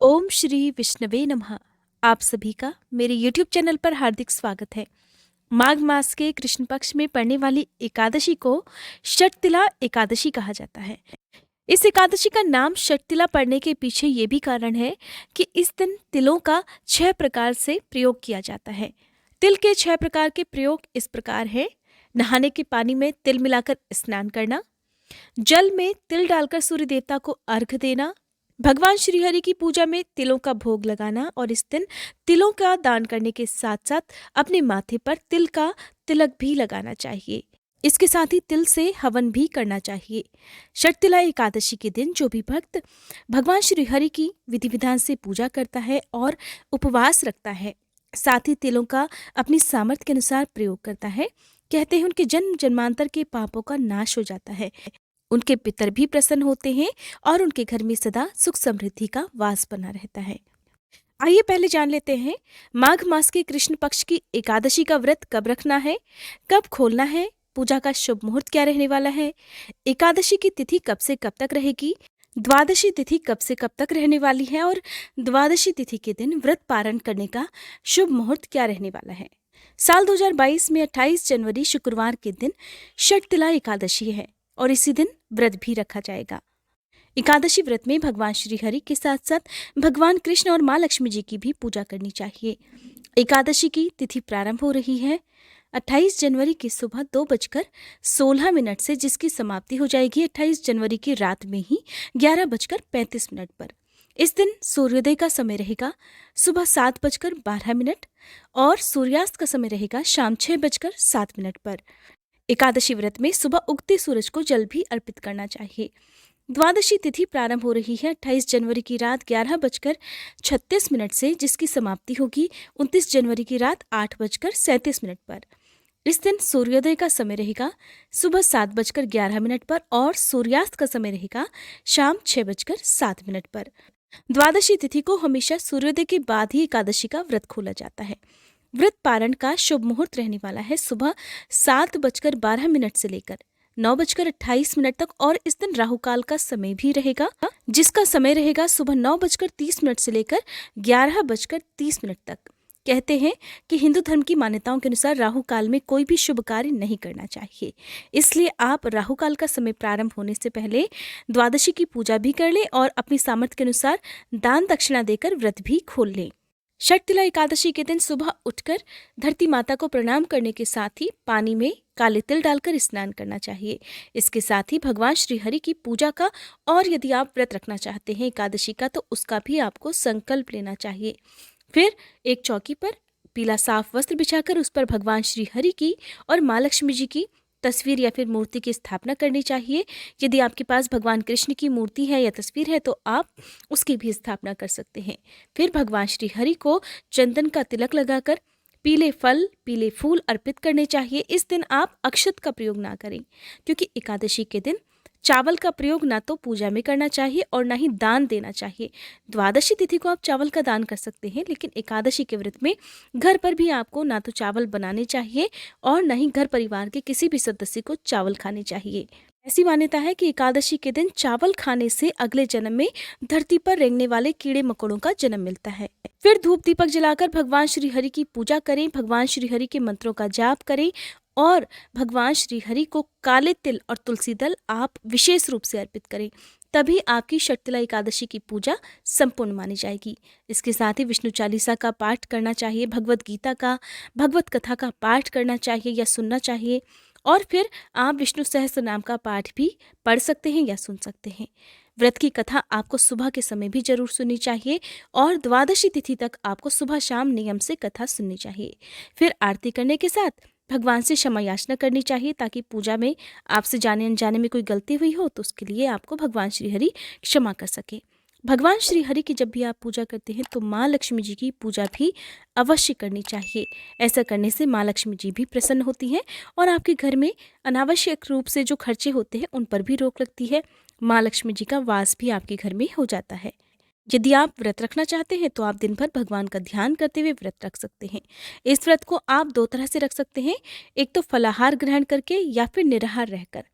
ओम श्री विष्णवे नमः। आप सभी का मेरे YouTube चैनल पर हार्दिक स्वागत है। माघ मास के कृष्ण पक्ष में पड़ने वाली एकादशी को षटतिला एकादशी कहा जाता है। इस एकादशी का नाम षटतिला पड़ने के पीछे ये भी कारण है कि इस दिन तिलों का 6 प्रकार से प्रयोग किया जाता है। तिल के 6 प्रकार के प्रयोग इस प्रकार है। नहाने के पानी में तिल मिलाकर स्नान करना, जल में तिल डालकर सूर्य देवता को अर्घ्य देना, भगवान श्रीहरि की पूजा में तिलों का भोग लगाना और इस दिन तिलों का दान करने के साथ साथ अपने माथे पर तिल का तिलक भी लगाना चाहिए। इसके साथ ही तिल से हवन भी करना चाहिए। षटतिला एकादशी के दिन जो भी भक्त भगवान श्रीहरि की विधि विधान से पूजा करता है और उपवास रखता है, साथ ही तिलों का अपनी सामर्थ्य के अनुसार प्रयोग करता है, कहते हैं उनके जन्म जन्मांतर के पापों का नाश हो जाता है, उनके पितर भी प्रसन्न होते हैं और उनके घर में सदा सुख समृद्धि का वास बना रहता है। आइए पहले जान लेते हैं माघ मास के कृष्ण पक्ष की एकादशी का व्रत कब रखना है, कब खोलना है, पूजा का शुभ मुहूर्त क्या रहने वाला है, एकादशी की तिथि कब से कब तक रहेगी, द्वादशी तिथि कब से कब तक रहने वाली है और द्वादशी तिथि के दिन व्रत पारण करने का शुभ मुहूर्त क्या रहने वाला है। साल 2022 में 28 जनवरी शुक्रवार के दिन षटतिला एकादशी है और इसी दिन व्रत भी रखा जाएगा। एकादशी व्रत में भगवान श्री हरि के साथ साथ भगवान कृष्ण और माँ लक्ष्मी जी की भी पूजा करनी चाहिए। एकादशी की तिथि प्रारंभ हो रही है 28 जनवरी की सुबह 2:16 से, जिसकी समाप्ति हो जाएगी 28 जनवरी की रात में ही 11:35 पर। इस दिन सूर्योदय का समय रहेगा सुबह 7:12 और सूर्यास्त का समय रहेगा शाम 6:07 पर। एकादशी व्रत में सुबह उगते सूरज को जल भी अर्पित करना चाहिए। द्वादशी तिथि प्रारंभ हो रही है 28 जनवरी की रात 11:36 से, जिसकी समाप्ति होगी 29 जनवरी की रात 8:37 पर। इस दिन सूर्योदय का समय रहेगा सुबह 7:11 पर और सूर्यास्त का समय रहेगा शाम 6:07 पर। द्वादशी तिथि को हमेशा सूर्योदय के बाद ही एकादशी का व्रत खोला जाता है। व्रत पारण का शुभ मुहूर्त रहने वाला है सुबह 7:12 से लेकर 9:28 तक और इस दिन राहु काल का समय भी रहेगा, जिसका समय रहेगा सुबह 9:30 से लेकर 11:30 तक। कहते हैं कि हिंदू धर्म की मान्यताओं के अनुसार राहु काल में कोई भी शुभ कार्य नहीं करना चाहिए, इसलिए आप राहु काल का समय प्रारंभ होने से पहले द्वादशी की पूजा भी कर लें और अपनी सामर्थ्य के अनुसार दान दक्षिणा देकर व्रत भी खोल लें। षटतिला एकादशी के दिन सुबह उठकर धरती माता को प्रणाम करने के साथ ही पानी में काले तिल डालकर स्नान करना चाहिए। इसके साथ ही भगवान श्री हरि की पूजा का और यदि आप व्रत रखना चाहते हैं एकादशी का तो उसका भी आपको संकल्प लेना चाहिए। फिर एक चौकी पर पीला साफ वस्त्र बिछाकर उस पर भगवान श्री हरि की और माँ लक्ष्मी जी की तस्वीर या फिर मूर्ति की स्थापना करनी चाहिए। यदि आपके पास भगवान कृष्ण की मूर्ति है या तस्वीर है तो आप उसकी भी स्थापना कर सकते हैं। फिर भगवान श्री हरि को चंदन का तिलक लगाकर पीले फल पीले फूल अर्पित करने चाहिए। इस दिन आप अक्षत का प्रयोग ना करें, क्योंकि एकादशी के दिन चावल का प्रयोग ना तो पूजा में करना चाहिए और ना ही दान देना चाहिए। द्वादशी तिथि को आप चावल का दान कर सकते हैं, लेकिन एकादशी के व्रत में घर पर भी आपको ना तो चावल बनाने चाहिए और ना ही घर परिवार के किसी भी सदस्य को चावल खाने चाहिए। ऐसी मान्यता है कि एकादशी के दिन चावल खाने से अगले जन्म में धरती पर रेंगने वाले कीड़े मकोड़ों का जन्म मिलता है। फिर धूप दीपक जलाकर भगवान श्री हरि की पूजा करें, भगवान श्री हरि के मंत्रों का जाप करें और भगवान श्री हरि को काले तिल और तुलसी दल आप विशेष रूप से अर्पित करें, तभी आपकी षटतिला एकादशी की पूजा संपूर्ण मानी जाएगी। इसके साथ ही विष्णु चालीसा का पाठ करना चाहिए, भगवत गीता का भगवत कथा का पाठ करना चाहिए या सुनना चाहिए और फिर आप विष्णु सहस्त्र नाम का पाठ भी पढ़ सकते हैं या सुन सकते हैं। व्रत की कथा आपको सुबह के समय भी जरूर सुननी चाहिए और द्वादशी तिथि तक आपको सुबह शाम नियम से कथा सुननी चाहिए। फिर आरती करने के साथ भगवान से क्षमा याचना करनी चाहिए, ताकि पूजा में आपसे जाने अनजाने में कोई गलती हुई हो तो उसके लिए आपको भगवान श्री हरि क्षमा कर सके। भगवान श्री हरि की जब भी आप पूजा करते हैं तो माँ लक्ष्मी जी की पूजा भी अवश्य करनी चाहिए। ऐसा करने से माँ लक्ष्मी जी भी प्रसन्न होती हैं और आपके घर में अनावश्यक रूप से जो खर्चे होते हैं उन पर भी रोक लगती है। माँ लक्ष्मी जी का वास भी आपके घर में हो जाता है। यदि आप व्रत रखना चाहते हैं तो आप दिन भर भगवान का ध्यान करते हुए व्रत रख सकते हैं। इस व्रत को आप 2 तरह से रख सकते हैं, एक तो फलाहार ग्रहण करके या फिर निराहार रहकर।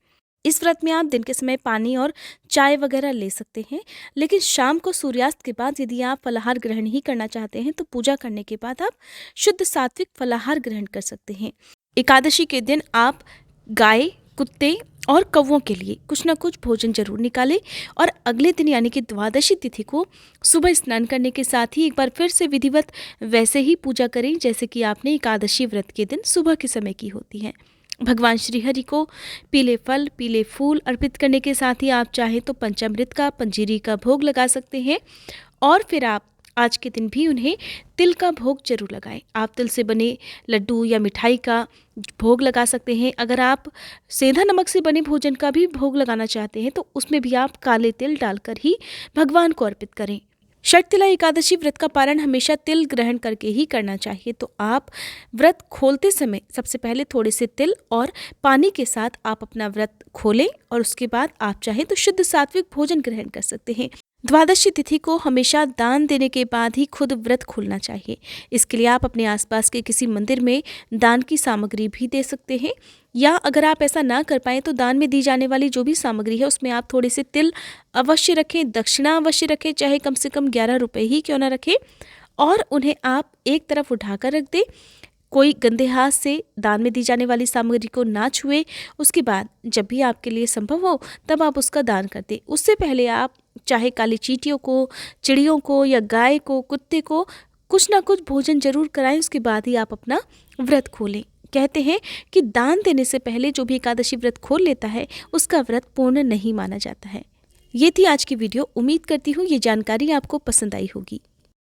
इस व्रत में आप दिन के समय पानी और चाय वगैरह ले सकते हैं, लेकिन शाम को सूर्यास्त के बाद यदि आप फलाहार ग्रहण ही करना चाहते हैं तो पूजा करने के बाद आप शुद्ध सात्विक फलाहार ग्रहण कर सकते हैं। एकादशी के दिन आप गाय, कुत्ते और कौवों के लिए कुछ ना कुछ भोजन जरूर निकालें और अगले दिन यानी कि द्वादशी तिथि को सुबह स्नान करने के साथ ही एक बार फिर से विधिवत वैसे ही पूजा करें जैसे कि आपने एकादशी व्रत के दिन सुबह के समय की होती है। भगवान श्री हरि को पीले फल, पीले फूल अर्पित करने के साथ ही आप चाहें तो पंचामृत का, पंजीरी का भोग लगा सकते हैं और फिर आप आज के दिन भी उन्हें तिल का भोग जरूर लगाएं। आप तिल से बने लड्डू या मिठाई का भोग लगा सकते हैं। अगर आप सेंधा नमक से बने भोजन का भी भोग लगाना चाहते हैं तो उसमें भी आप काले तिल डालकर ही भगवान को अर्पित करें। शर्तिला एकादशी व्रत का पारण हमेशा तिल ग्रहण करके ही करना चाहिए। तो आप व्रत खोलते समय सबसे पहले थोड़े से तिल और पानी के साथ आप अपना व्रत खोलें और उसके बाद आप चाहें तो शुद्ध सात्विक भोजन ग्रहण कर सकते हैं। द्वादशी तिथि को हमेशा दान देने के बाद ही खुद व्रत खोलना चाहिए। इसके लिए आप अपने आसपास के किसी मंदिर में दान की सामग्री भी दे सकते हैं, या अगर आप ऐसा ना कर पाएँ तो दान में दी जाने वाली जो भी सामग्री है उसमें आप थोड़े से तिल अवश्य रखें, दक्षिणा अवश्य रखें, चाहे कम से कम 11 रुपये ही क्यों ना रखें, और उन्हें आप एक तरफ उठाकर रख दें। कोई गंदे हाथ से दान में दी जाने वाली सामग्री को ना छुए। उसके बाद जब भी आपके लिए संभव हो तब आप उसका दान कर दें। उससे पहले आप चाहे काली चींटियों को, चिड़ियों को या गाय को, कुत्ते को कुछ ना कुछ भोजन जरूर कराएं। उसके बाद ही आप अपना व्रत खोलें। कहते हैं कि दान देने से पहले जो भी एकादशी व्रत खोल लेता है उसका व्रत पूर्ण नहीं माना जाता है। ये थी आज की वीडियो। उम्मीद करती हूँ ये जानकारी आपको पसंद आई होगी।